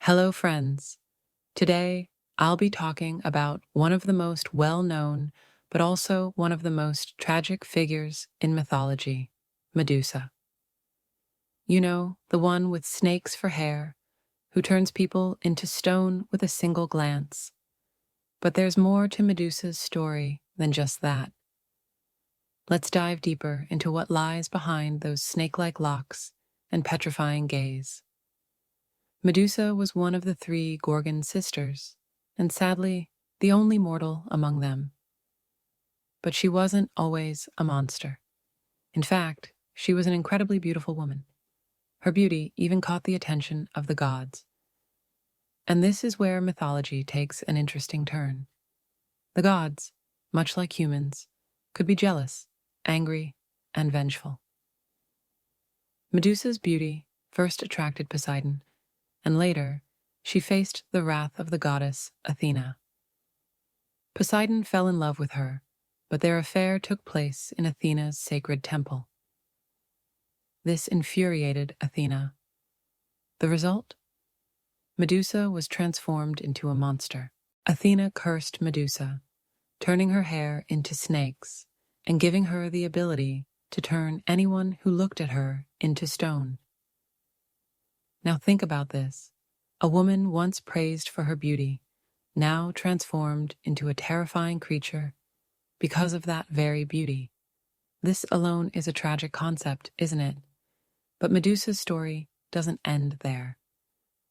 Hello, friends. Today, I'll be talking about one of the most well-known, but also one of the most tragic figures in mythology, Medusa. You know, the one with snakes for hair, who turns people into stone with a single glance. But there's more to Medusa's story than just that. Let's dive deeper into what lies behind those snake-like locks and petrifying gaze. Medusa was one of the three Gorgon sisters, and sadly, the only mortal among them. But she wasn't always a monster. In fact, she was an incredibly beautiful woman. Her beauty even caught the attention of the gods. And this is where mythology takes an interesting turn. The gods, much like humans, could be jealous, angry, and vengeful. Medusa's beauty first attracted Poseidon, and later, she faced the wrath of the goddess Athena. Poseidon fell in love with her, but their affair took place in Athena's sacred temple. This infuriated Athena. The result? Medusa was transformed into a monster. Athena cursed Medusa, turning her hair into snakes and giving her the ability to turn anyone who looked at her into stone. Now think about this. A woman once praised for her beauty, now transformed into a terrifying creature because of that very beauty. This alone is a tragic concept, isn't it? But Medusa's story doesn't end there.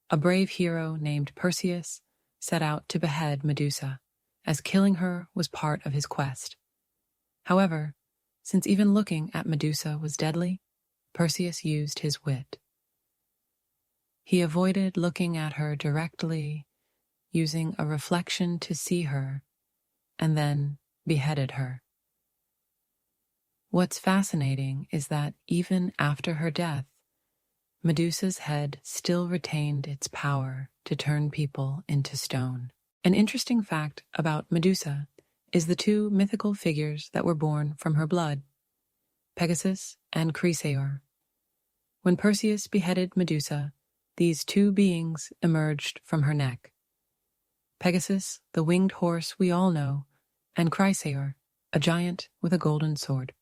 A brave hero named Perseus set out to behead Medusa, as killing her was part of his quest. However, since even looking at Medusa was deadly, Perseus used his wit. He avoided looking at her directly, using a reflection to see her, and then beheaded her. What's fascinating is that even after her death, Medusa's head still retained its power to turn people into stone. An interesting fact about Medusa is the two mythical figures that were born from her blood, Pegasus and Chrysaor. When Perseus beheaded Medusa, these two beings emerged from her neck. Pegasus, the winged horse we all know, and Chrysaor, a giant with a golden sword.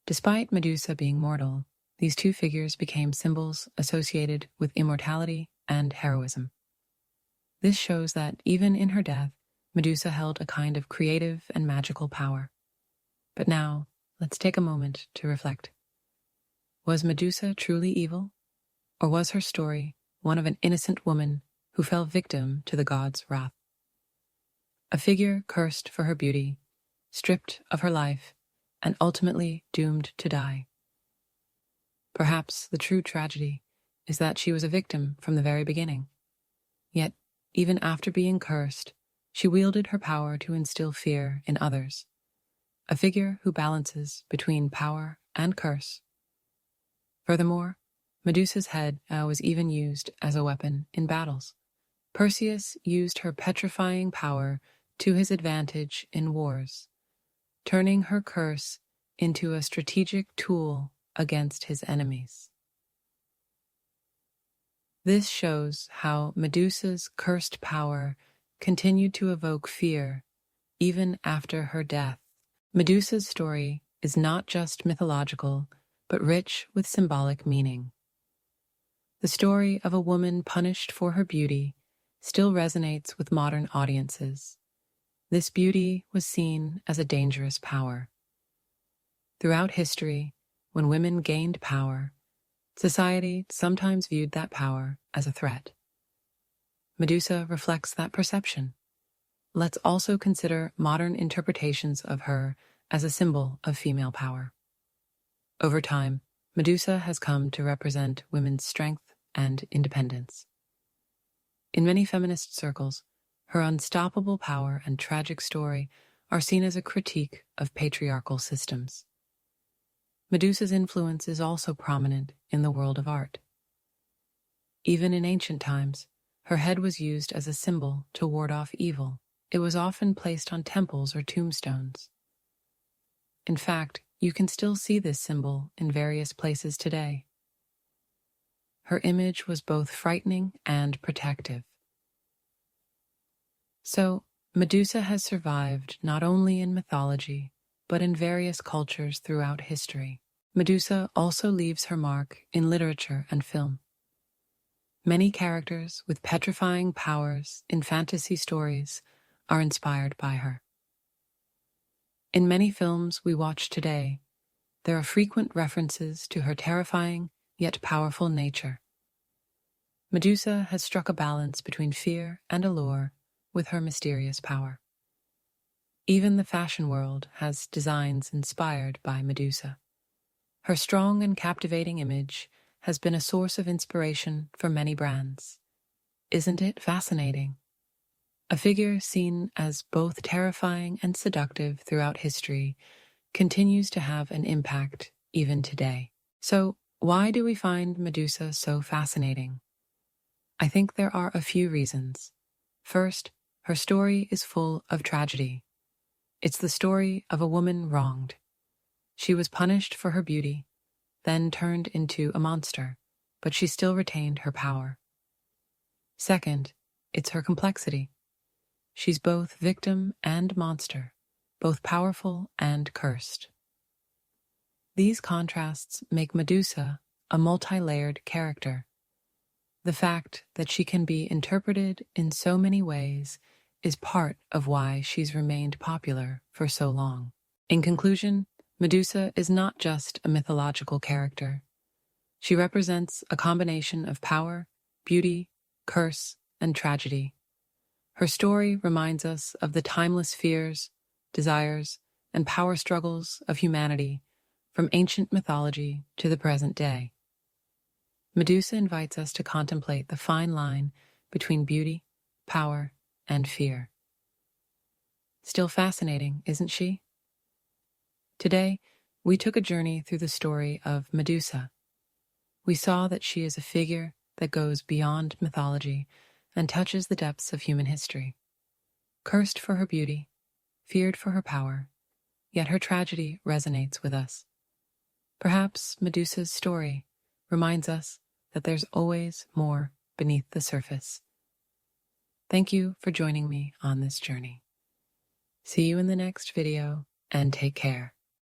Despite Medusa being mortal, these two figures became symbols associated with immortality and heroism. This shows that even in her death, Medusa held a kind of creative and magical power. But now, let's take a moment to reflect. Was Medusa truly evil? Or was her story one of an innocent woman who fell victim to the gods' wrath? A figure cursed for her beauty, stripped of her life, and ultimately doomed to die. Perhaps the true tragedy is that she was a victim from the very beginning. Yet, even after being cursed, she wielded her power to instill fear in others. A figure who balances between power and curse. Furthermore, Medusa's head was even used as a weapon in battles. Perseus used her petrifying power to his advantage in wars, turning her curse into a strategic tool against his enemies. This shows how Medusa's cursed power continued to evoke fear even after her death. Medusa's story is not just mythological, but rich with symbolic meaning. The story of a woman punished for her beauty still resonates with modern audiences. This beauty was seen as a dangerous power. Throughout history, when women gained power, society sometimes viewed that power as a threat. Medusa reflects that perception. Let's also consider modern interpretations of her as a symbol of female power. Over time, Medusa has come to represent women's strength and independence. In many feminist circles, her unstoppable power and tragic story are seen as a critique of patriarchal systems. Medusa's influence is also prominent in the world of art. Even in ancient times, her head was used as a symbol to ward off evil. It was often placed on temples or tombstones. In fact, you can still see this symbol in various places today. her image was both frightening and protective. So, Medusa has survived not only in mythology, but in various cultures throughout history. Medusa also leaves her mark in literature and film. Many characters with petrifying powers in fantasy stories are inspired by her. In many films we watch today, there are frequent references to her terrifying yet powerful nature. Medusa has struck a balance between fear and allure with her mysterious power. Even the fashion world has designs inspired by Medusa. Her strong and captivating image has been a source of inspiration for many brands. Isn't it fascinating? A figure seen as both terrifying and seductive throughout history continues to have an impact even today. So, why do we find Medusa so fascinating? I think there are a few reasons. First, her story is full of tragedy. It's the story of a woman wronged. She was punished for her beauty, then turned into a monster, but she still retained her power. Second, it's her complexity. She's both victim and monster, both powerful and cursed. These contrasts make Medusa a multi-layered character. The fact that she can be interpreted in so many ways is part of why she's remained popular for so long. In conclusion, Medusa is not just a mythological character. She represents a combination of power, beauty, curse, and tragedy. Her story reminds us of the timeless fears, desires, and power struggles of humanity from ancient mythology to the present day. Medusa invites us to contemplate the fine line between beauty, power, and fear. Still fascinating, isn't she? Today, we took a journey through the story of Medusa. We saw that she is a figure that goes beyond mythology and touches the depths of human history. Cursed for her beauty, feared for her power, yet her tragedy resonates with us. Perhaps Medusa's story reminds us that there's always more beneath the surface. Thank you for joining me on this journey. See you in the next video, and take care.